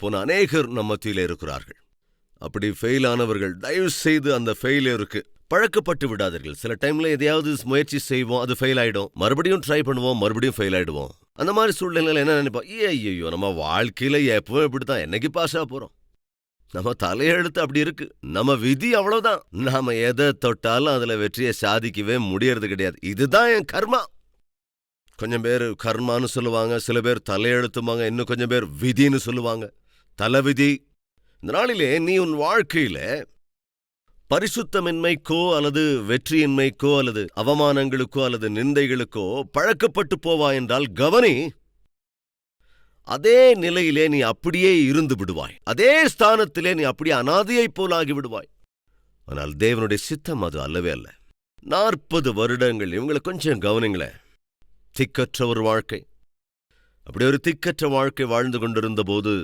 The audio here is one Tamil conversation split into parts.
போன அநேகர் நம்ம மத்தியிலே இருக்கிறார்கள். அப்படி ஃபெயில் ஆனவர்கள் தயவு செய்து அந்த ஃபெயிலியருக்கு பழக்கப்பட்டு விடாதீர்கள். சில டைம்ல எதையாவது முயற்சி செய்வோம், அது ஃபெயில் ஆயிடும், மறுபடியும் ட்ரை பண்ணுவோம், மறுபடியும் ஃபெயில் ஆயிடுவோம். அந்த மாதிரி சூழ்நிலையில என்ன நினைப்போம், ஐயோ நம்ம வாழ்க்கையில எப்பவும் இப்படித்தான், என்னைக்கு பாஸ் ஆக போறோம், நம்ம தலையெழுத்து அப்படி இருக்கு, நம்ம விதி அவ்வளவுதான், நாம எதை தொட்டாலும் அதுல வெற்றியை சாதிக்கவே முடியறது கிடையாது, இதுதான் என் கர்மா. கொஞ்சம் பேர் கர்மான்னு சொல்லுவாங்க, சில பேர் தலையெழுத்துமாங்க, இன்னும் கொஞ்சம் பேர் விதின்னு சொல்லுவாங்க, தலைவிதி. இந்த நாளிலே நீ உன் வாழ்க்கையில பரிசுத்தமின்மைக்கோ அல்லது வெற்றியின்மைக்கோ அல்லது அவமானங்களுக்கோ அல்லது நிந்தைகளுக்கோ பழக்கப்பட்டு போவா என்றால் கவனி, அதே நிலையிலே நீ அப்படியே இருந்து விடுவாய், அதே ஸ்தானத்திலே நீ அப்படியே அனாதையைப் போலாகி விடுவாய். ஆனால் தேவனுடைய சித்தம் அது அல்லவே அல்ல. 40 வருடங்கள் இவங்களை கொஞ்சம் கவனிங்களேன், திக்கற்ற ஒரு வாழ்க்கை. அப்படி ஒரு திக்கற்ற வாழ்க்கை வாழ்ந்து கொண்டிருந்த போது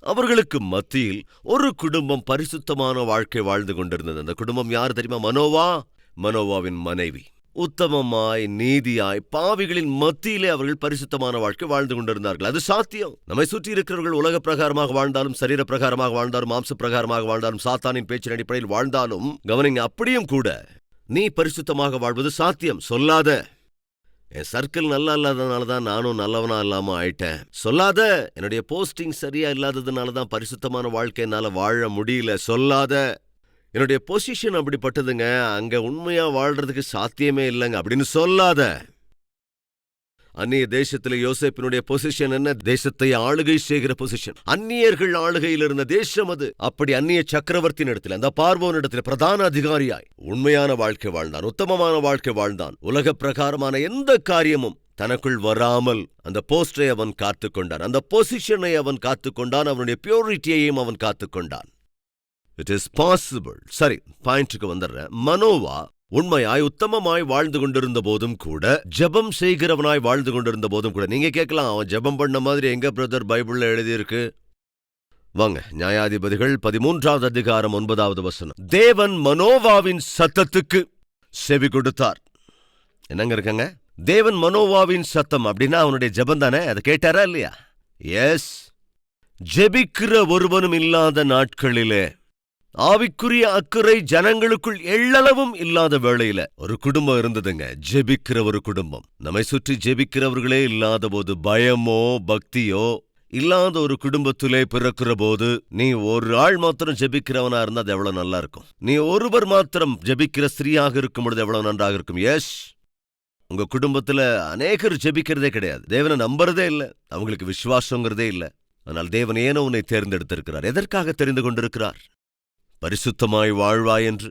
அவர்களுக்கு மத்தியில் ஒரு குடும்பம் பரிசுத்தமான வாழ்க்கை வாழ்ந்து கொண்டிருந்தது. அந்த குடும்பம் யார் தெரியுமா? மனோவாவின் மனைவி. உத்தமமாய் நீதியாய் பாவிகளின் மத்தியிலே அவர்கள் பரிசுத்தமான வாழ்க்கை வாழ்ந்து கொண்டிருந்தார்கள். அது சாத்தியம். நம்மை சுற்றி இருக்கிறவர்கள் உலக பிரகாரமாக வாழ்ந்தாலும், சரீர பிரகாரமாக வாழ்ந்தாலும், மாம்ச பிரகாரமாக வாழ்ந்தாலும், சாத்தானின் பேச்சின் அடிப்படையில் வாழ்ந்தாலும் கவனிங்க, அப்படியும் கூட நீ பரிசுத்தமாக வாழ்வது சாத்தியம். சொல்லாத என் சர்க்கிள் நல்லா இல்லாததுனாலதான் நானும் நல்லவனா இல்லாம ஆயிட்டேன், சொல்லாத என்னுடைய போஸ்டிங் சரியா இல்லாததுனாலதான் பரிசுத்தமான வாழ்க்கை என்னால வாழ முடியல, சொல்லாத என்னுடைய பொசிஷன் அப்படிப்பட்டதுங்க, அங்க உண்மையா வாழ்றதுக்கு சாத்தியமே இல்லைங்க அப்படின்னு சொல்லாத. அந்நிய தேசத்துல யோசேப்பினுடைய பொசிஷன் என்ன? தேசத்தை ஆளுகை செய்கிற பொசிஷன். அந்நியர்கள் ஆளுகையில் இருந்த தேசம் அது. அப்படி அந்நிய சக்கரவர்த்தியின் இடத்துல, அந்த பார்வோன் இடத்துல பிரதான அதிகாரியாய் உண்மையான வாழ்க்கை வாழ்ந்தான், உத்தமமான வாழ்க்கை வாழ்ந்தான். உலக பிரகாரமான எந்த காரியமும் தனக்குள் வராமல் அந்த போஸ்டரை அவன் காத்துக்கொண்டான், அந்த பொசிஷனை அவன் காத்துக்கொண்டான், அவனுடைய பியூரிட்டியையும் அவன் காத்துக்கொண்டான். It is possible. சரி, பாயிண்ட்டுக்கு வந்துடுறேன். மனோவா உண்மையாய் உத்தமமாய் வாழ்ந்து கொண்டிருந்த போதும் கூட, ஜெபம் செய்கிறவனாய் வாழ்ந்து கொண்டிருந்த போதும் கூட, நீங்க கேட்கலாம், அவன் ஜெபம் பண்ண மாதிரி எங்க பிரதர் பைபிள்ல எழுதியிருக்கு? வாங்க, நியாயாதிபதிகள் 13வது அதிகாரம் 9வது வசனம். தேவன் மனோவாவின் சத்தத்துக்கு செவி கொடுத்தார். என்னங்க இருக்கங்க? தேவன் மனோவாவின் சத்தம் அப்படின்னா அவனுடைய ஜெபம் தானே, அதை கேட்டாரா இல்லையா? எஸ். ஜெபிக்கிற ஒருவனும் இல்லாத நாட்களிலே, ஆவிக்குரிய அக்கறை ஜனங்களுக்குள் எள்ளளவும் இல்லாத வேளையில ஒரு குடும்பம் இருந்ததுங்க, ஜெபிக்கிற ஒரு குடும்பம். நம்மை சுற்றி ஜெபிக்கிறவர்களே இல்லாத போது, பயமோ பக்தியோ இல்லாத ஒரு குடும்பத்திலே பிறக்கிற போது, நீ ஒரு ஆள் மாத்திரம் ஜெபிக்கிறவனா இருந்தா அது எவ்வளவு நல்லா இருக்கும். நீ ஒருவர் மாத்திரம் ஜெபிக்கிற ஸ்திரீயாக இருக்கும் பொழுது எவ்வளவு நன்றாக இருக்கும். எஸ், உங்க குடும்பத்துல அநேகர் ஜெபிக்கிறதே கிடையாது, தேவனை நம்புறதே இல்ல, அவங்களுக்கு விசுவாசங்கிறதே இல்ல. ஆனால் தேவன் ஏனோ உன்னை தேர்ந்தெடுத்திருக்கிறார். எதற்காக தெரிந்து கொண்டிருக்கிறார்? பரிசுத்தமாய் வாழ்வாய் என்று.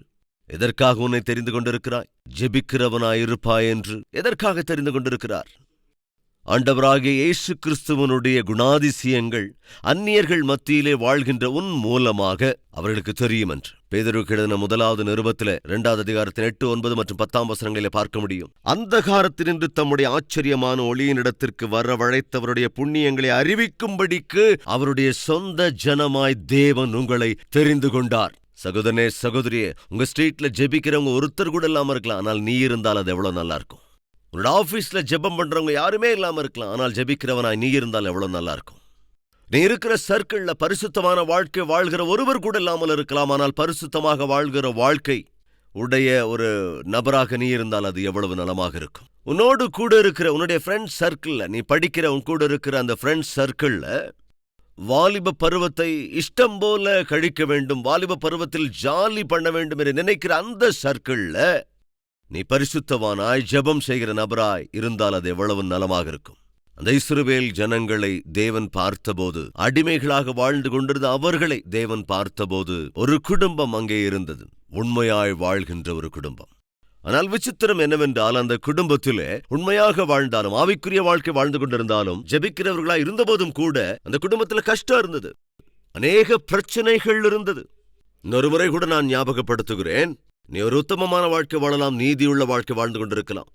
எதற்காக உன்னை தெரிந்து கொண்டிருக்கிறாய்? ஜெபிக்கிறவனாயிருப்பாய் என்று எதற்காக தெரிந்து கொண்டிருக்கிறார்? ஆண்டவராகிய இயேசு கிறிஸ்துவனுடைய குணாதிசயங்கள் அந்நியர்கள் மத்தியிலே வாழ்கின்ற உன் மூலமாக அவர்களுக்கு தெரியும் என்று பேதுருக்கு எழுதின 1வது நிருபத்திலே 2வது அதிகாரத்தின் 8, 9 மற்றும் 10 வசனங்களிலே பார்க்க முடியும். அந்தகாரத்தினின்று தம்முடைய ஆச்சரியமான ஒளியினிடத்திற்கு வரவழைத்தவருடைய புண்ணியங்களை அறிவிக்கும்படிக்கு அவருடைய சொந்த ஜனமாய் தேவன் உங்களை தெரிந்து கொண்டார். சகோதரனே, சகோதரியே, உங்க ஸ்ட்ரீட்ல ஜெபிக்கிறவங்க ஒருத்தர் கூட இல்லாம இருக்கலாம், ஆனால் நீ இருந்தால் அது எவ்வளவு நல்லா இருக்கும். உன்னோட ஆபீஸ்ல ஜெபம் பண்றவங்க யாருமே இல்லாம இருக்கலாம், ஆனால் ஜெபிக்கிறவனாய் நீ இருந்தால் எவ்வளவு நல்லா இருக்கும். நீ இருக்கிற சர்க்கிள்ல பரிசுத்தமான வாழ்க்கை வாழ்கிற ஒருவர் கூட இல்லாமல் இருக்கலாம், ஆனால் பரிசுத்தமாக வாழ்கிற வாழ்க்கை உடைய ஒரு நபராக நீ இருந்தால் அது எவ்வளவு நலமாக இருக்கும். உன்னோடு கூட இருக்கிற உன்னுடைய ஃப்ரெண்ட்ஸ் சர்க்கிள்ல, நீ படிக்கிற உன் கூட இருக்கிற அந்த ஃப்ரெண்ட்ஸ் சர்க்கிள்ல வாலிப பருவத்தை இஷ்டம் போல கழிக்க வேண்டும், வாலிப பருவத்தில் ஜாலி பண்ண வேண்டும் என்று நினைக்கிற அந்த சர்க்கிள்ல நீ பரிசுத்தவானாய் ஜெபம் செய்கிற நபராய் இருந்தால் அது எவ்வளவு நலமாக இருக்கும். அந்த இஸ்ரவேல் ஜனங்களை தேவன் பார்த்தபோது, அடிமைகளாக வாழ்ந்து கொண்டிருந்த அவர்களை தேவன் பார்த்தபோது, ஒரு குடும்பம் அங்கே இருந்தது, உண்மையாய் வாழ்கின்ற ஒரு குடும்பம். ஆனால் விசித்திரம் என்னவென்றால், அந்த குடும்பத்திலே உண்மையாக வாழ்ந்தாலும், ஆவிக்குரிய வாழ்க்கை வாழ்ந்து கொண்டிருந்தாலும், ஜெபிக்கிறவர்களாய் இருந்தபோதும் கூட அந்த குடும்பத்துல கஷ்டம் இருந்தது, அநேக பிரச்சனைகள் இருந்தது. இன்னொரு முறை கூட நான் ஞாபகப்படுத்துகிறேன், நீ ஒரு உத்தமமான வாழ்க்கை வாழலாம், நீதியுள்ள வாழ்க்கை வாழ்ந்து கொண்டிருக்கலாம்,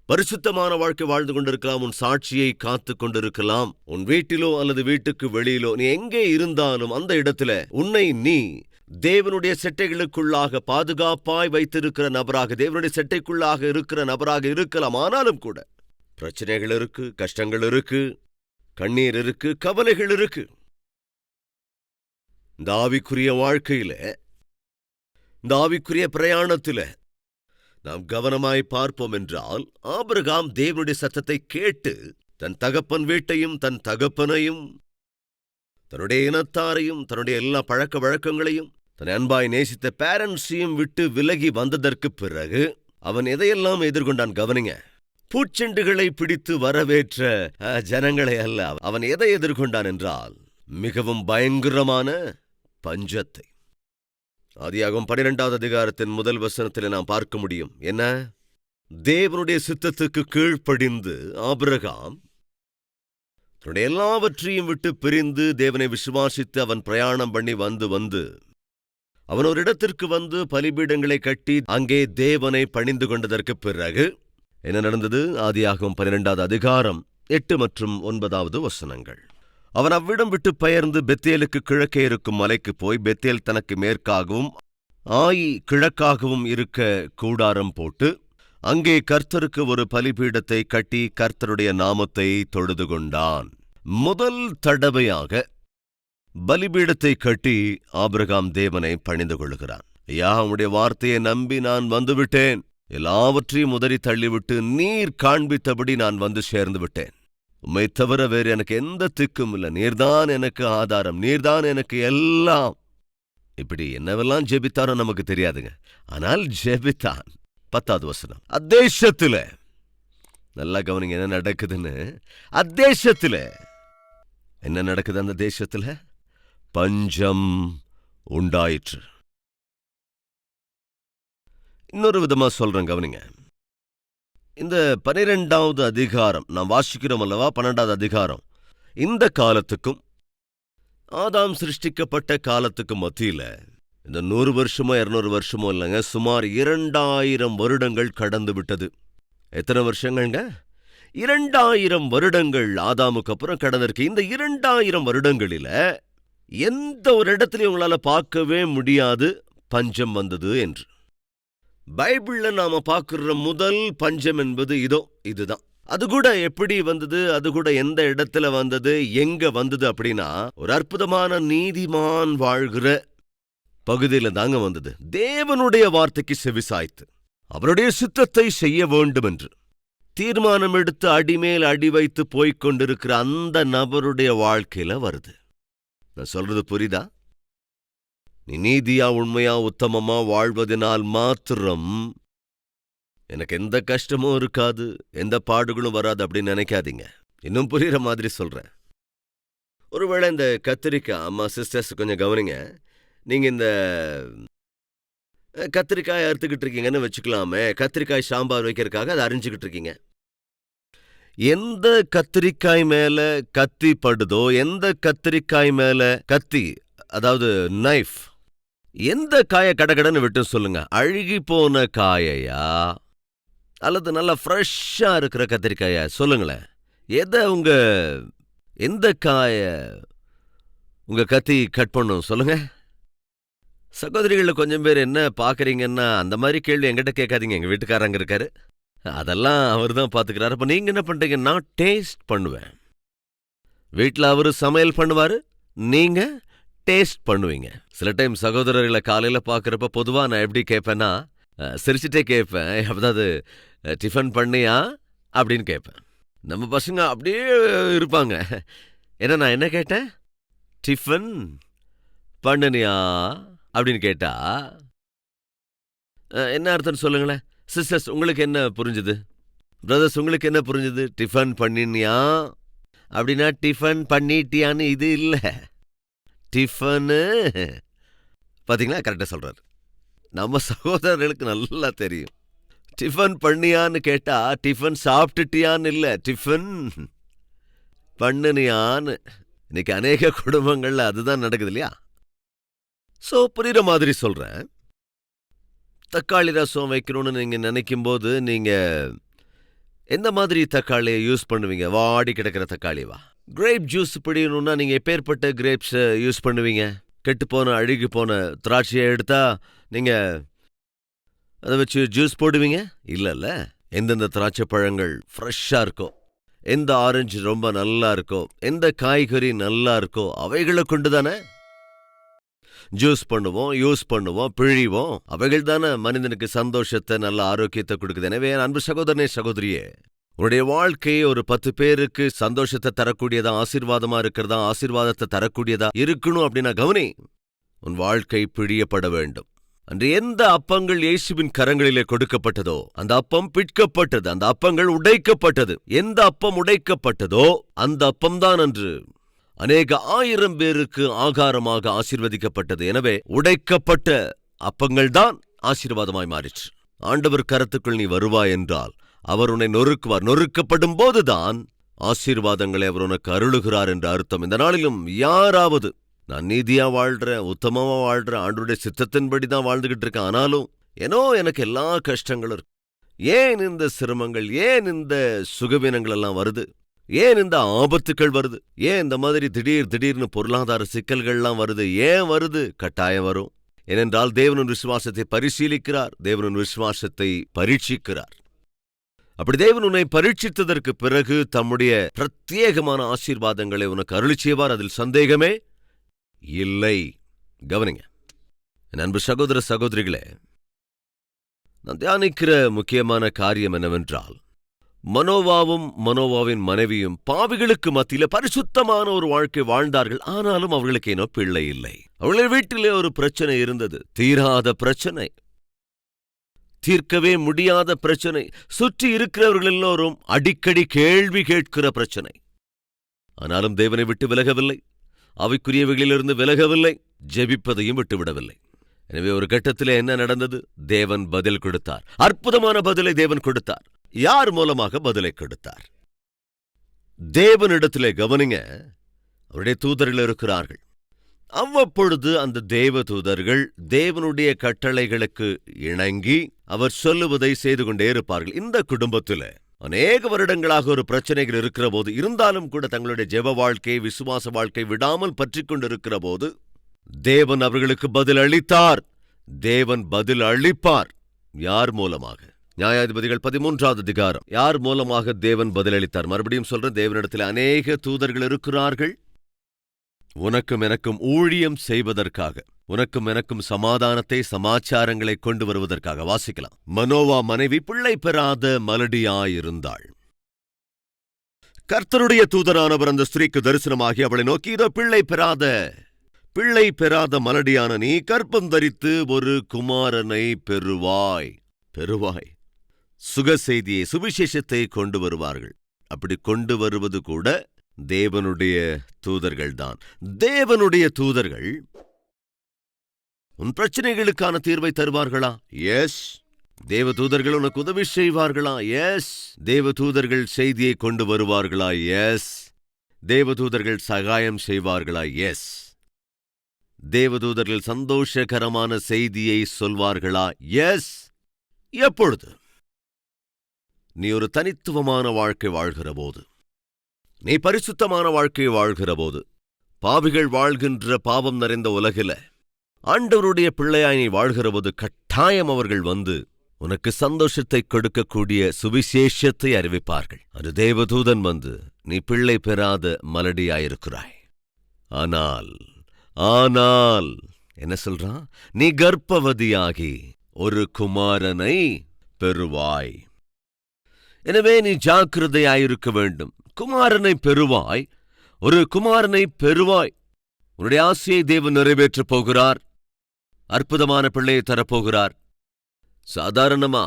பரிசுத்தமான வாழ்க்கை வாழ்ந்து கொண்டிருக்கலாம், உன் சாட்சியை காத்து கொண்டிருக்கலாம், உன் வீட்டிலோ அல்லது வீட்டுக்கு வெளியிலோ நீ எங்கே இருந்தாலும் அந்த இடத்துல உன்னை நீ தேவனுடைய செட்டைகளுக்குள்ளாக பாதுகாப்பாய் வைத்திருக்கிற நபராக, தேவனுடைய செட்டைக்குள்ளாக இருக்கிற நபராக இருக்கலாம். ஆனாலும் கூட பிரச்சனைகள் இருக்கு, கஷ்டங்கள் இருக்கு, கண்ணீர் இருக்கு, கவலைகள் இருக்கு. இந்த ஆவிக்குரிய வாழ்க்கையில, இந்த ஆவிக்குரிய பிரயாணத்தில நாம் கவனமாய் பார்ப்போம் என்றால், ஆபிரகாம் தேவனுடைய சத்தத்தை கேட்டு தன் தகப்பன் வீட்டையும் தன் தகப்பனையும் தன்னுடைய இனத்தாரையும் தன்னுடைய எல்லா பழக்க வழக்கங்களையும் தன் அன்பாய் நேசித்த பேரண்ட்ஸையும் விட்டு விலகி வந்ததற்கு பிறகு அவன் எதையெல்லாம் எதிர்கொண்டான் கவனிங்க. பூச்செண்டுகளை பிடித்து வரவேற்ற ஜனங்களை அல்ல. அவன் எதை எதிர்கொண்டான் என்றால் மிகவும் பயங்கரமான பஞ்சத்தை. ஆதியாகமம் 12வது அதிகாரத்தின் முதல் வசனத்தில் நாம் பார்க்க முடியும். என்ன? தேவனுடைய சித்தத்துக்கு கீழ்ப்படிந்து ஆபிரகாம் தன்னுடைய எல்லாவற்றையும் விட்டு பிரிந்து தேவனை விசுவாசித்து அவன் பிரயாணம் பண்ணி வந்து அவன் ஒரு இடத்திற்கு வந்து பலிபீடங்களை கட்டி அங்கே தேவனை பணிந்து கொண்டதற்கு பிறகு என்ன நடந்தது? ஆதியாகமம் 12வது அதிகாரம் 8 மற்றும் 9வது வசனங்கள். அவன் அவ்விடம் விட்டு பெயர்ந்து பெத்தேலுக்கு கிழக்கே இருக்கும் மலைக்கு போய், பெத்தேல் தனக்கு மேற்காகவும் ஆயி கிழக்காகவும் இருக்க கூடாரம் போட்டு, அங்கே கர்த்தருக்கு ஒரு பலிபீடத்தை கட்டி கர்த்தருடைய நாமத்தை தொழுது கொண்டான். முதல் தடவையாக பலிபீடத்தை கட்டி ஆபிரகாம் தேவனை பணிந்து கொள்கிறான். ஐயா, உம்முடைய வார்த்தையை நம்பி நான் வந்துவிட்டேன். எல்லாவற்றையும் உதறி தள்ளிவிட்டு நீர் காண்பித்தபடி நான் வந்து சேர்ந்து விட்டேன். உம்மை தவிர வேறு எனக்கு எந்த திக்கும் இல்லை. நீர்தான் எனக்கு ஆதாரம், நீர்தான் எனக்கு எல்லாம். இப்படி என்னவெல்லாம் ஜெபித்தாரோ நமக்கு தெரியாதுங்க. ஆனால் ஜெபித்தான். 10வது வசனம். அத்தேசத்துல, நல்லா கவனிங்க என்ன நடக்குதுன்னு. அத்தேசத்துல என்ன நடக்குது? அந்த தேசத்துல பஞ்சம் உண்டாயிற்று. இன்னொரு விதமா சொல்றேன் கவனிங்க. இந்த 12வது அதிகாரம் நாம் வாசிக்கிறோம் அல்லவா? 12வது அதிகாரம் இந்த காலத்துக்கும் ஆதாம் சிருஷ்டிக்கப்பட்ட காலத்துக்கும் மத்தியில இந்த 100 வருஷமோ 200 வருஷமோ இல்லைங்க, சுமார் 2000 வருடங்கள் கடந்து விட்டது. எத்தனை வருஷங்கள்ங்க? 2000 வருடங்கள் ஆதாமுக்கு அப்புறம் கடந்திருக்கு. இந்த 2000 வருடங்களில எந்த ஒரு இடத்துலையும் உங்களால பார்க்கவே முடியாது பஞ்சம் வந்தது என்று. பைபிள்ல நாம பார்க்கிற முதல் பஞ்சம் என்பது இதுதான். அது கூட எப்படி வந்தது, அது கூட எந்த இடத்துல வந்தது, எங்க வந்தது அப்படின்னா, ஒரு அற்புதமான நீதிமான் வாழ்கிற பகுதியில தாங்க வந்தது. தேவனுடைய வார்த்தைக்கு செவிசாய்த்து அவருடைய சித்தத்தை செய்ய வேண்டும் என்று தீர்மானம் எடுத்து அடிமேல் அடி வைத்து போய்க் கொண்டிருக்கிற அந்த நபருடைய வாழ்க்கையில வருது. நான் சொல்றது புரியுதா? நீ நீதியா உண்மையா உத்தமமா வாழ்வதனால் மாத்திரம் எனக்கு எந்த கஷ்டமும் இருக்காது, எந்த பாடுகளும் வராது அப்படின்னு நினைக்காதீங்க. இன்னும் புரியுற மாதிரி சொல்றேன். ஒருவேளை இந்த கத்திரிக்காய், அம்மா சிஸ்டர்ஸ் கொஞ்சம் கவனிங்க, நீங்க இந்த கத்திரிக்காய் அறுத்துக்கிட்டு இருக்கீங்கன்னு வச்சுக்கலாமே. கத்திரிக்காய் சாம்பார் வைக்கிறதுக்காக அதை அரிஞ்சுக்கிட்டு இருக்கீங்க. எந்த கத்திரிக்காய் மேல கத்தி படுதோ, எந்த கத்திரிக்காய் மேல கத்தி, அதாவது நைஃப், எந்த காயை கடகடன்னு விட்டு சொல்லுங்க, அழுகி போன காயையா அல்லது நல்லா ஃப்ரெஷ்ஷா இருக்கிற கத்திரிக்காயா? சொல்லுங்களேன். எந்த காய உங்க கத்தி கட் பண்ணும் சொல்லுங்க. சகோதரிகளில் கொஞ்சம் பேர் என்ன பார்க்குறீங்கன்னா, அந்த மாதிரி கேள்வி என்கிட்ட கேட்காதீங்க. எங்கள் வீட்டுக்காரங்க இருக்காரு, அதெல்லாம் அவர் தான் பார்த்துக்கிறாரு. அப்போ நீங்கள் என்ன பண்ணுறீங்க? நான் டேஸ்ட் பண்ணுவேன். வீட்டில் அவர் சமையல் பண்ணுவார், நீங்கள் டேஸ்ட் பண்ணுவீங்க. சில டைம் சகோதரர்களை காலையில் பார்க்குறப்ப பொதுவாக நான் எப்படி கேட்பேன்னா, சிரிச்சுட்டே கேட்பேன், அதாவது டிஃபன் பண்ணியா அப்படின்னு கேட்பேன். நம்ம பசங்க அப்படியே இருப்பாங்க. ஏன்னா நான் என்ன கேட்டேன்? டிஃபன் பண்ணினியா அப்படின்னு கேட்டா என்ன அர்த்தம்னு சொல்லுங்களேன். சிஸ்டர்ஸ், உங்களுக்கு என்ன புரிஞ்சுது? பிரதர்ஸ், உங்களுக்கு என்ன புரிஞ்சுது? டிஃபன் பண்ணினியா அப்படின்னா டிஃபன் பண்ணிட்டியான்னு இது இல்லை. டிஃபனு, பார்த்தீங்களா, கரெக்டாக சொல்கிறார். நம்ம சகோதரர்களுக்கு நல்லா தெரியும். டிஃபன் பண்ணியான்னு கேட்டா டிஃபன் சாப்பிட்டுட்டியான்னு இல்லை, டிஃபன் பண்ணினியான்னு. இன்னைக்கு அநேக குடும்பங்கள்ல அதுதான் நடக்குது இல்லையா? ஸோ புரியுற மாதிரி சொல்கிறேன். தக்காளி ரசம் வைக்கணும்னு நீங்கள் நினைக்கும் போது நீங்கள் எந்த மாதிரி தக்காளியை யூஸ் பண்ணுவீங்க? வாடி கிடக்கிற தக்காளிவா? கிரேப் ஜூஸ் பிடிக்கணும்னா நீங்கள் எப்பேற்பட்ட கிரேப்ஸை யூஸ் பண்ணுவீங்க? கெட்டுப்போன அழுகி போன திராட்சையை எடுத்தா நீங்க அதை வச்சு ஜூஸ் போடுவீங்க? இல்லல்ல. எந்தெந்த திராட்சை பழங்கள் ஃப்ரெஷ்ஷா இருக்கோ, எந்த ஆரஞ்சு ரொம்ப நல்லா இருக்கோ, எந்த காய்கறி நல்லா இருக்கோ அவைகளை கொண்டு தானே ஜூஸ் பண்ணுவோம், யூஸ் பண்ணுவோம், பிழிவோம். அவைகள் தானே மனிதனுக்கு சந்தோஷத்தை, நல்ல ஆரோக்கியத்தை கொடுக்குது. எனவே அன்பு சகோதரனே, சகோதரியே, உன்னுடைய வாழ்க்கையை ஒரு 10 பேருக்கு சந்தோஷத்தை தரக்கூடியதா, ஆசீர்வாதமா இருக்கிறதா, ஆசீர்வாதத்தை தரக்கூடியதா இருக்கணும் அப்படின்னா கவனி. உன் வாழ்க்கை பிழியப்பட வேண்டும். அன்று எந்த அப்பங்கள் இயேசுவின் கரங்களிலே கொடுக்கப்பட்டதோ அந்த அப்பம் பிட்கப்பட்டது, அந்த அப்பங்கள் உடைக்கப்பட்டது. எந்த அப்பம் உடைக்கப்பட்டதோ அந்த அப்பம்தான் அன்று அநேக 1000 பேருக்கு ஆகாரமாக ஆசீர்வதிக்கப்பட்டது. எனவே உடைக்கப்பட்ட அப்பங்கள்தான் ஆசீர்வாதமாய் மாறிற்று. ஆண்டவர் கரத்துக்குள் நீ வருவாய் என்றால் அவர் உன்னை நொறுக்குவார். நொறுக்கப்படும் போதுதான் ஆசீர்வாதங்களை அவர் உனக்கு அருளுகிறார் என்ற அர்த்தம். இந்த நாளிலும் யாராவது நான் நீதியா வாழ்றேன், உத்தமமா வாழ்றேன், ஆண்டவருடைய சித்தத்தின்படி தான் வாழ்ந்துகிட்டு இருக்கேன், ஆனாலும் ஏனோ எனக்கு எல்லா கஷ்டங்களும் இருக்கு, ஏன் இந்த சிரமங்கள், ஏன் இந்த சுகவீனங்கள் எல்லாம் வருது, ஏன் இந்த ஆபத்துக்கள் வருது, ஏன் இந்த மாதிரி திடீர்னு பொருளாதார சிக்கல்கள்லாம் வருது, ஏன் வருது? கட்டாயம் வரும். ஏனென்றால் தேவனின் விசுவாசத்தை பரிசீலிக்கிறார், தேவனின் விசுவாசத்தை பரீட்சிக்கிறார். அப்படி தேவன் உன்னை பரீட்சித்ததற்கு பிறகு தம்முடைய பிரத்யேகமான ஆசீர்வாதங்களை உனக்கு அருளி செய்வார். அதில் சந்தேகமே இல்லை. கவனிங்க என் அன்பு சகோதர சகோதரிகளே, நான் தியானிக்கிற முக்கியமான காரியம் என்னவென்றால், மனோவாவும் மனோவாவின் மனைவியும் பாவிகளுக்கு மத்தியில பரிசுத்தமான ஒரு வாழ்க்கை வாழ்ந்தார்கள். ஆனாலும் அவர்களுக்கு ஏனோ பிள்ளை இல்லை. அவர்கள் வீட்டிலே ஒரு பிரச்சனை இருந்தது, தீராத பிரச்சனை, தீர்க்கவே முடியாத பிரச்சனை, சுற்றி இருக்கிறவர்கள் எல்லோரும் அடிக்கடி கேள்வி கேட்கிற பிரச்சனை. ஆனாலும் தேவனை விட்டு விலகவில்லை, அவைக்குரியவைகளிலிருந்து விலகவில்லை, ஜெபிப்பதையும் விட்டுவிடவில்லை. எனவே ஒரு கட்டத்திலே என்ன நடந்தது? தேவன் பதில் கொடுத்தார். அற்புதமான பதிலை தேவன் கொடுத்தார். யார் மூலமாக பதிலை கொடுத்தார்? தேவனிடத்திலே கவனிங்க, அவருடைய தூதர்கள் இருக்கிறார்கள். அவ்வப்பொழுது அந்த தேவ தூதர்கள் தேவனுடைய கட்டளைகளுக்கு இணங்கி அவர் சொல்லுவதை செய்து கொண்டே இருப்பார்கள். இந்த குடும்பத்தில் அநேக வருடங்களாக ஒரு பிரச்சனைகள் இருக்கிற போது, இருந்தாலும் கூட தங்களுடைய ஜெப வாழ்க்கை, விசுவாச வாழ்க்கை விடாமல் பற்றிக் கொண்டிருக்கிற போது தேவன் அவர்களுக்கு பதில் அளித்தார். தேவன் பதில் அளிப்பார். யார் மூலமாக? நியாயாதிபதிகள் 13வது அதிகாரம். யார் மூலமாக தேவன் பதிலளித்தார்? மறுபடியும் சொல்றேன், தேவனிடத்தில் அநேக தூதர்கள் இருக்கிறார்கள். உனக்கும் எனக்கும் ஊழியம் செய்வதற்காக, உனக்கும் எனக்கும் சமாதானத்தை, சமாச்சாரங்களை கொண்டு வருவதற்காக. வாசிக்கலாம். மனோவா மனைவி பிள்ளை பெறாத மலடியாயிருந்தாள். கர்த்தருடைய தூதரானவர் அந்த ஸ்திரீக்கு தரிசனமாகி அவளை நோக்கி, இதோ பிள்ளை பெறாத மலடியான நீ கர்ப்பம் தரித்து ஒரு குமாரனை பெறுவாய். சுக செய்தியை, சுவிசேஷத்தை கொண்டு வருவார்கள். அப்படி கொண்டு வருவது கூட தேவனுடைய தூதர்கள்தான். தேவனுடைய தூதர்கள் உன் பிரச்சனைகளுக்கான தீர்வை தருவார்களா? எஸ். தேவ தூதர்கள் உனக்கு உதவி செய்வார்களா? எஸ். தேவ தூதர்கள் செய்தியை கொண்டு வருவார்களா? எஸ். தேவ தூதர்கள் சகாயம் செய்வார்களா? எஸ். தேவதூதர்கள் சந்தோஷகரமான செய்தியை சொல்வார்களா? எஸ். எப்பொழுது? நீ ஒரு தனித்துவமான வாழ்க்கை வாழ்கிற போது, நீ பரிசுத்தமான வாழ்க்கை வாழ்கிற போது, பாவிகள் வாழ்கின்ற பாவம் நிறைந்த உலகில ஆண்டவருடைய பிள்ளையாய் நீ வாழ்கிற போது கட்டாயம் அவர்கள் வந்து உனக்கு சந்தோஷத்தை கொடுக்கக்கூடிய சுவிசேஷத்தை அறிவிப்பார்கள். அது தேவதூதன் வந்து, நீ பிள்ளை பெறாத மலடியாயிருக்கிறாய், ஆனால் என்ன சொல்றான்? நீ கர்ப்பவதியாகி ஒரு குமாரனை பெறுவாய். எனவே நீ ஜாக்கிரதையாயிருக்க வேண்டும். குமாரனை பெறுவாய், ஒரு குமாரனை பெறுவாய். உன்னுடைய ஆசையை தேவன் நிறைவேற்றப் போகிறார். அற்புதமான பிள்ளையை தரப்போகிறார். சாதாரணமா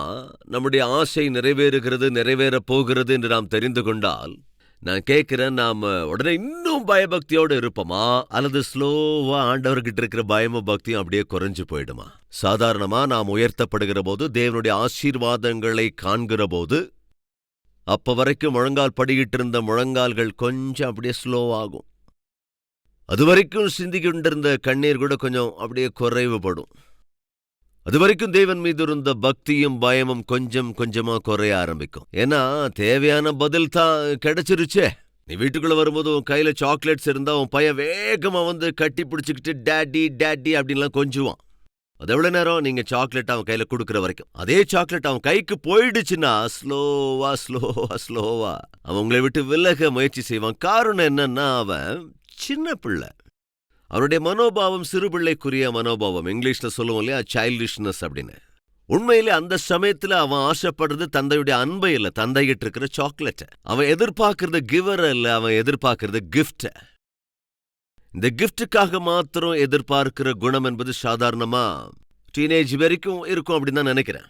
நம்முடைய ஆசை நிறைவேறப் போகிறது என்று நாம் தெரிந்து கொண்டால், நான் கேட்கிறேன், நாம உடனே இன்னும் பயபக்தியோடு இருப்போமா, அல்லது ஸ்லோவா ஆண்டவர்கிட்ட இருக்கிற பயமும் பக்தியும் அப்படியே குறைஞ்சு போயிடுமா? சாதாரணமா நாம் உயர்த்தப்படுகிற போது, தேவனுடைய ஆசீர்வாதங்களை காண்கிற போது, அப்ப வரைக்கும் முழங்கால் படிக்கிட்டு இருந்த முழங்கால்கள் கொஞ்சம் அப்படியே ஸ்லோவாகும். அது வரைக்கும் சிந்திக்கிட்டிருந்த கண்ணீர் கூட கொஞ்சம் அப்படியே குறைவுபடும். அது வரைக்கும் தேவன் மீது இருந்த பக்தியும் பயமும் கொஞ்சம் கொஞ்சமா குறைய ஆரம்பிக்கும். ஏன்னா தேவையான பதில் தான் கிடைச்சிருச்சே. நீ வீட்டுக்குள்ள வரும்போது உன் கையில சாக்லேட்ஸ் இருந்தா உன் பையன் வேகமா வந்து கட்டி பிடிச்சுக்கிட்டு டேடி டேடி அப்படின்லாம் கொஞ்சுவான். அது எவ்வளவு நேரம்? நீங்க சாக்லேட் அவன் கையில கொடுக்குற வரைக்கும். அதே சாக்லேட் அவன் கைக்கு போயிடுச்சுன்னா ஸ்லோவா ஸ்லோவா ஸ்லோவா அவன் உங்களை விட்டு விலக முயற்சி செய்வான். காரணம் என்னன்னா, அவன் சின்ன பிள்ளை. அவனுடைய மனோபாவம் சிறுபிள்ளைக்குரிய மனோபாவம். இங்கிலீஷ்ல சொல்லுவோம் இல்லையா, சைல்டிஷ்னஸ் அப்படின்னு. உண்மையிலே அந்த சமயத்துல அவன் ஆசைப்படுறது தந்தையுடைய அன்பை இல்ல, தந்தைகிட்ட இருக்கிற சாக்லேட். அவன் எதிர்பார்க்கறது கிவர் இல்ல, அவன் எதிர்பார்க்கறது கிஃப்ட். இந்த கிஃப்டுக்காக மாத்திரம் எதிர்பார்க்கிற குணம் என்பது சாதாரணமா டீனேஜ் வரைக்கும் இருக்கும் அப்படின்னு தான் நினைக்கிறேன்.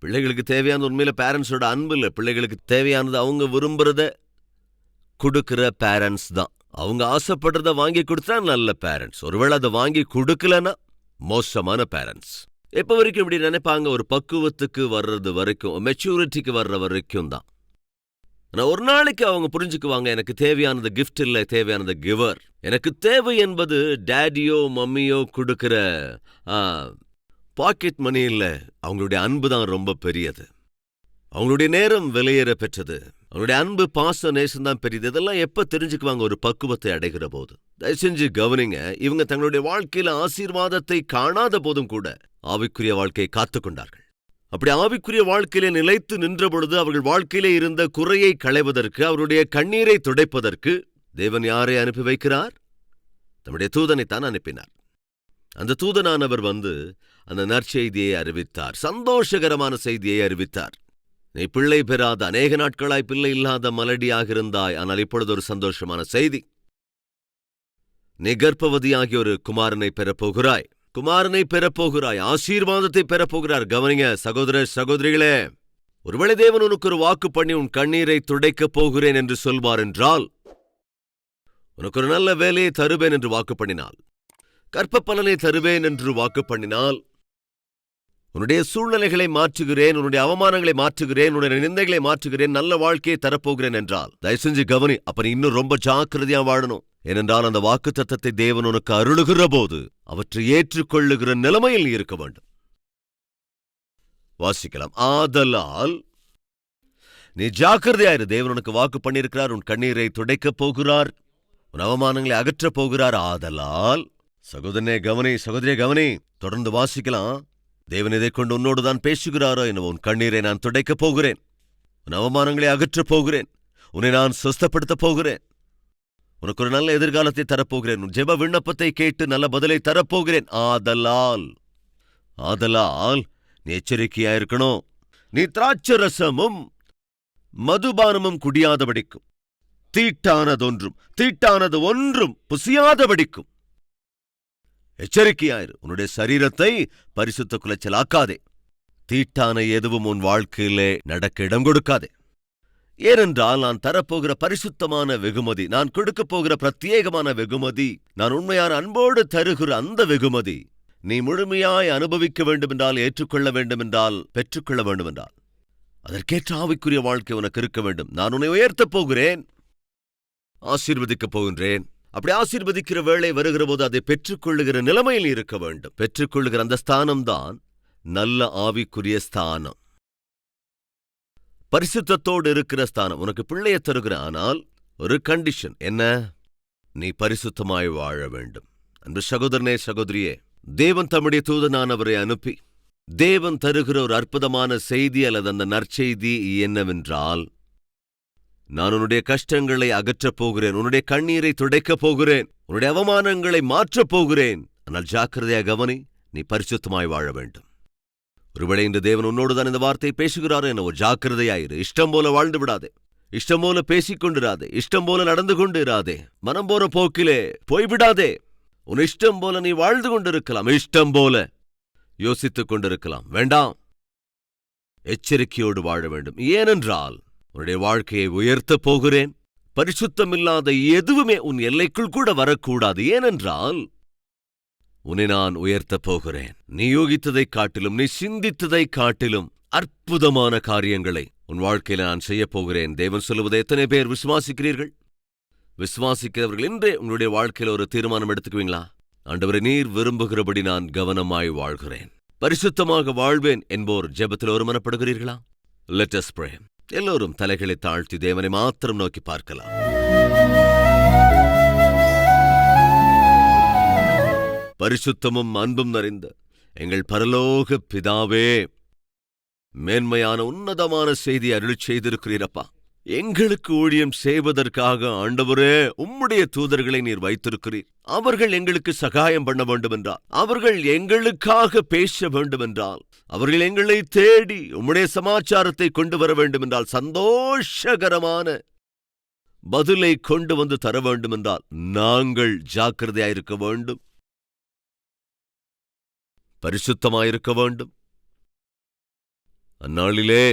பிள்ளைகளுக்கு தேவையானது உண்மையில பேரண்ட்ஸோட அன்பு இல்லை. பிள்ளைகளுக்கு தேவையானது அவங்க விரும்புறத கொடுக்கிற பேரண்ட்ஸ் தான். அவங்க ஆசைப்படுறத வாங்கி கொடுத்தா நல்ல பேரண்ட்ஸ். ஒருவேளை அதை வாங்கி கொடுக்கலன்னா மோசமான பேரண்ட்ஸ். எப்ப வரைக்கும் இப்படி நினைப்பாங்க? ஒரு பக்குவத்துக்கு வர்றது வரைக்கும், மெச்சூரிட்டிக்கு வர்ற வரைக்கும் தான். ஆனால் ஒரு நாளைக்கு அவங்க புரிஞ்சுக்குவாங்க, எனக்கு தேவையானது கிஃப்ட் இல்லை, தேவையானது கிவர். எனக்கு தேவை என்பது டேடியோ மம்மியோ கொடுக்கிற பாக்கெட் மணி இல்லை, அவங்களுடைய அன்பு தான் ரொம்ப பெரியது. அவங்களுடைய நேரம் விலையேற பெற்றது. அவங்களுடைய அன்பு பாச நேசம் தான் பெரியது. இதெல்லாம் எப்ப தெரிஞ்சுக்குவாங்க? ஒரு பக்குவத்தை அடைகிற போது. தயவு செஞ்சு கவனிங்க, இவங்க தங்களுடைய வாழ்க்கையில ஆசீர்வாதத்தை காணாத போதும் கூட ஆவிக்குரிய வாழ்க்கையை காத்துக்கொண்டார்கள். அப்படி ஆவிக்குரிய வாழ்க்கையிலே நிலைத்து நின்ற பொழுது அவர்கள் வாழ்க்கையிலே இருந்த குறையை களைவதற்கு, அவருடைய கண்ணீரை துடைப்பதற்கு தேவன் யாரை அனுப்பி வைக்கிறார்? தம்முடைய தூதனைத்தான் அனுப்பினார். அந்த தூதனானவர் வந்து அந்த நற்செய்தியை அறிவித்தார். சந்தோஷகரமான செய்தியை அறிவித்தார். நீ பிள்ளை பெறாத, அநேக நாட்களாய் பிள்ளை இல்லாத மலடியாக இருந்தாய், ஆனால் இப்பொழுது ஒரு சந்தோஷமான செய்தி. நீ கர்ப்பவதியாகி ஒரு குமாரனை பெறப்போகிறாய். குமாரனை பெறப்போகிறாய், ஆசீர்வாதத்தை பெறப்போகிறார். கவனிங்க சகோதர சகோதரிகளே, ஒருவேளை தேவன் உனக்கு ஒரு வாக்கு பண்ணி உன் கண்ணீரை துடைக்கப் போகிறேன் என்று சொல்வார் என்றால், உனக்கு ஒரு நல்ல வேலையை தருவேன் என்று வாக்கு பண்ணினால், கற்ப பலனை தருவேன் என்று வாக்கு பண்ணினால், உன்னுடைய சூழ்நிலைகளை மாற்றுகிறேன், உன்னுடைய அவமானங்களை மாற்றுகிறேன், உன்னுடைய நிந்தைகளை மாற்றுகிறேன், நல்ல வாழ்க்கையை தரப்போகிறேன் என்றால் தயவு செஞ்சு கவனி. அப்ப நீ இன்னும் ரொம்ப ஜாக்கிரதையா வாழணும். ஏனென்றால் அந்த வாக்கு தத்தத்தை தேவன் உனக்கு அருளுகிற போது அவற்றை ஏற்றுக்கொள்ளுகிற நிலைமையில் இருக்க வேண்டும். வாசிக்கலாம். ஆதலால் நீ ஜாக்கிரதையாயிரு. தேவன் உனக்கு வாக்கு பண்ணியிருக்கிறார், உன் கண்ணீரை துடைக்கப் போகிறார், உன் அவமானங்களை அகற்றப் போகிறார். ஆதலால் சகோதரனே கவனி, சகோதரியே கவனி, தொடர்ந்து வாசிக்கலாம். தேவன் இதை கொண்டு உன்னோடுதான் பேசுகிறாரோ என்னவோ. உன் கண்ணீரை நான் துடைக்கப் போகிறேன், உன் அவமானங்களை அகற்றப் போகிறேன், உன்னை நான் சுஸ்தப்படுத்தப் போகிறேன், உனக்கு ஒரு நல்ல எதிர்காலத்தை தரப்போகிறேன், உன் ஜெப விண்ணப்பத்தை கேட்டு நல்ல பதிலை தரப்போகிறேன். ஆதலால் நீ எச்சரிக்கையாயிருக்கணும். நீ திராட்சரசமும் மதுபானமும் குடியாதபடிக்கும், தீட்டானது ஒன்றும் புசியாதபடிக்கும் எச்சரிக்கையாயிரு. உன்னுடைய சரீரத்தை பரிசுத்த குலைச்சலாக்காதே. தீட்டான எதுவும் உன் வாழ்க்கையிலே நடக்க இடம் கொடுக்காதே. ஏனென்றால் நான் தரப்போகிற பரிசுத்தமான வெகுமதி, நான் கொடுக்கப் போகிற பிரத்யேகமான வெகுமதி, நான் உண்மையான அன்போடு தருகிற அந்த வெகுமதி நீ முழுமையாய் அனுபவிக்க வேண்டுமென்றால், ஏற்றுக்கொள்ள வேண்டுமென்றால், பெற்றுக்கொள்ள வேண்டுமென்றால் அதற்கேற்ற ஆவிக்குரிய வாழ்க்கை உனக்கு இருக்க வேண்டும். நான் உன்னை உயர்த்தப் போகிறேன், ஆசீர்வதிக்கப் போகின்றேன். அப்படி ஆசீர்வதிக்கிற வேளை வருகிற போது அதை பெற்றுக்கொள்ளுகிற நிலைமையில் இருக்க வேண்டும். பெற்றுக்கொள்ளுகிற அந்த ஸ்தானம்தான் நல்ல ஆவிக்குரிய ஸ்தானம், பரிசுத்தத்தோடு இருக்கிற ஸ்தானம். உனக்கு பிள்ளையை தருகிற, ஆனால் ஒரு கண்டிஷன் என்ன? நீ பரிசுத்தமாய் வாழ வேண்டும். அன்பு சகோதரனே சகோதரியே, தேவன் தம்முடைய தூதனானவரை அனுப்பி தேவன் தருகிற ஒரு அற்புதமான செய்தி அல்லது அந்த நற்செய்தி என்னவென்றால், நான் உன்னுடைய கஷ்டங்களை அகற்றப் போகிறேன், உன்னுடைய கண்ணீரை துடைக்கப் போகிறேன், உன்னுடைய அவமானங்களை மாற்றப் போகிறேன். ஆனால் ஜாக்கிரதையா கவனி, நீ பரிசுத்தமாய் வாழ வேண்டும். ஒருவேளை இந்த தேவன் உன்னோடுதான் இந்த வார்த்தையை பேசுகிறாரோ என்னவோ, ஜாக்கிரதையாயிரு. இஷ்டம் போல வாழ்ந்து விடாதே, இஷ்டம் போல பேசிக்கொண்டிராதே, இஷ்டம் போல நடந்து கொண்டு இராதே, மனம் போற போக்கிலே போய்விடாதே. உன் இஷ்டம் போல நீ வாழ்ந்து கொண்டிருக்கலாம், இஷ்டம் போல யோசித்துக் கொண்டிருக்கலாம். வேண்டாம், எச்சரிக்கையோடு வாழ வேண்டும். ஏனென்றால் உன்னுடைய வாழ்க்கையை உயர்த்தப் போகிறேன். பரிசுத்தமில்லாத எதுவுமே உன் எல்லைக்குள் கூட வரக்கூடாது. ஏனென்றால் உன்னை நான் உயர்த்தப் போகிறேன். நீ யோகித்ததைக் காட்டிலும், நீ சிந்தித்ததைக் காட்டிலும் அற்புதமான காரியங்களை உன் வாழ்க்கையில நான் செய்யப் போகிறேன். தேவன் சொல்லுவதை எத்தனை பேர் விசுவாசிக்கிறீர்கள்? விசுவாசிக்கிறவர்கள் இன்றே உங்களுடைய வாழ்க்கையில ஒரு தீர்மானம் எடுத்துக்குவீங்களா? ஆண்டவரே, நீர் விரும்புகிறபடி நான் கவனமாய் வாழ்கிறேன், பரிசுத்தமாக வாழ்வேன் என்போர் ஜெபத்தில் ஒருமனப்படுகிறீர்களா? Let us pray. எல்லோரும் தலைகளை தாழ்த்தி தேவனை மாத்திரம் நோக்கி பார்க்கலாம். பரிசுத்தமும் அன்பும் நிறைந்த எங்கள் பரலோக பிதாவே, மேன்மையான உன்னதமான செய்தி அருளிச் செய்திருக்கிறீரப்பா. எங்களுக்கு ஊழியம் செய்வதற்காக ஆண்டவரே உம்முடைய தூதர்களை நீர் வைத்திருக்கிறீர். அவர்கள் எங்களுக்கு சகாயம் பண்ண வேண்டுமென்றால், அவர்கள் எங்களுக்காக பேச வேண்டுமென்றால், அவர்கள் எங்களை தேடி உம்முடைய சமாச்சாரத்தை கொண்டு வர வேண்டுமென்றால், சந்தோஷகரமான பதிலை கொண்டு வந்து தர வேண்டுமென்றால் நாங்கள் ஜாக்கிரதையாயிருக்க வேண்டும், பரிசுத்தமாயிருக்க வேண்டும். அந்நாளிலே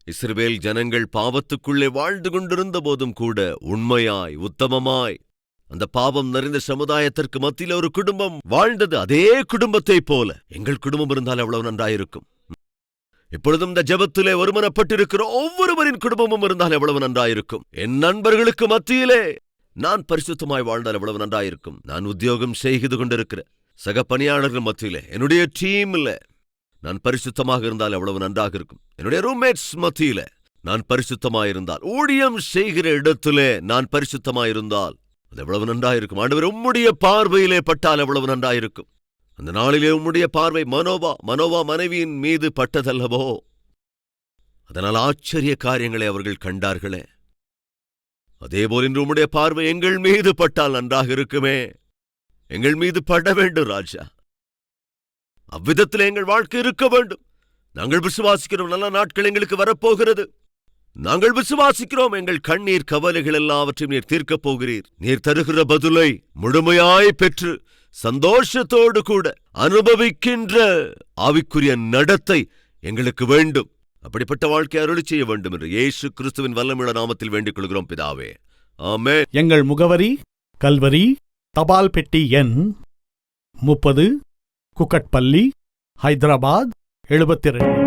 இஸ்ரவேல் ஜனங்கள் பாவத்துக்குள்ளே வாழ்ந்து கொண்டிருந்த போதும் கூட உண்மையாய் உத்தமமாய் அந்த பாவம் நிறைந்த சமுதாயத்திற்கு மத்தியில் ஒரு குடும்பம் வாழ்ந்தது. அதே குடும்பத்தைப் போல எங்கள் குடும்பம் இருந்தால் எவ்வளவு நன்றாயிருக்கும். இப்பொழுதும் இந்த ஜெபத்திலே ஒருமனப்பட்டிருக்கிற ஒவ்வொருவரின் குடும்பமும் இருந்தால் எவ்வளவு நன்றாயிருக்கும். என் நண்பர்களுக்கு மத்தியிலே நான் பரிசுத்தமாய் வாழ்ந்தால் எவ்வளவு நன்றாயிருக்கும். நான் உத்தியோகம் செய்து கொண்டிருக்கிற சக பணியாளர்கள் மத்தியிலே, என்னுடைய டீம்ல நான் பரிசுத்தமாக இருந்தால் எவ்வளவு நன்றாக இருக்கும். என்னுடைய ரூம்மேட்ஸ் மத்தியில நான் பரிசுத்தமாயிருந்தால், ஊழியம் செய்கிற இடத்திலே நான் பரிசுத்தமாயிருந்தால் அது எவ்வளவு நன்றாயிருக்கும். ஆண்டவர் உம்முடைய பார்வையிலே பட்டால் எவ்வளவு நன்றாயிருக்கும். அந்த நாளிலே உம்முடைய பார்வை மனோவா மனைவியின் மீது பட்டதல்லவோ, அதனால் ஆச்சரிய காரியங்களை அவர்கள் கண்டார்களே. அதேபோல் இன்று உம்முடைய பார்வை எங்கள் மீது பட்டால் நன்றாக இருக்குமே. எங்கள் மீது பட வேண்டும் ராஜா. அவ்விதத்தில் எங்கள் வாழ்க்கை இருக்க வேண்டும். நாங்கள் விசுவாசிக்கிறோம், நல்ல நாட்கள் எங்களுக்கு வரப்போகிறது. நாங்கள் விசுவாசிக்கிறோம், எங்கள் கண்ணீர் கவலைகள் எல்லாவற்றையும் நீர் தீர்க்கப் போகிறீர். நீர் தருகிற பதிலை முழுமையாய் பெற்று சந்தோஷத்தோடு கூட அனுபவிக்கின்ற ஆவிக்குரிய நடத்தை எங்களுக்கு வேண்டும். அப்படிப்பட்ட வாழ்க்கை அருளி செய்ய வேண்டும் என்று இயேசு கிறிஸ்துவின் வல்லமையுள்ள நாமத்தில் வேண்டிக் கொள்கிறோம் பிதாவே, ஆமென். எங்கள் முகவரி கல்வரி, தபால் பெட்டி எண் 30, குக்கட்பள்ளி, ஹைதராபாத் 72.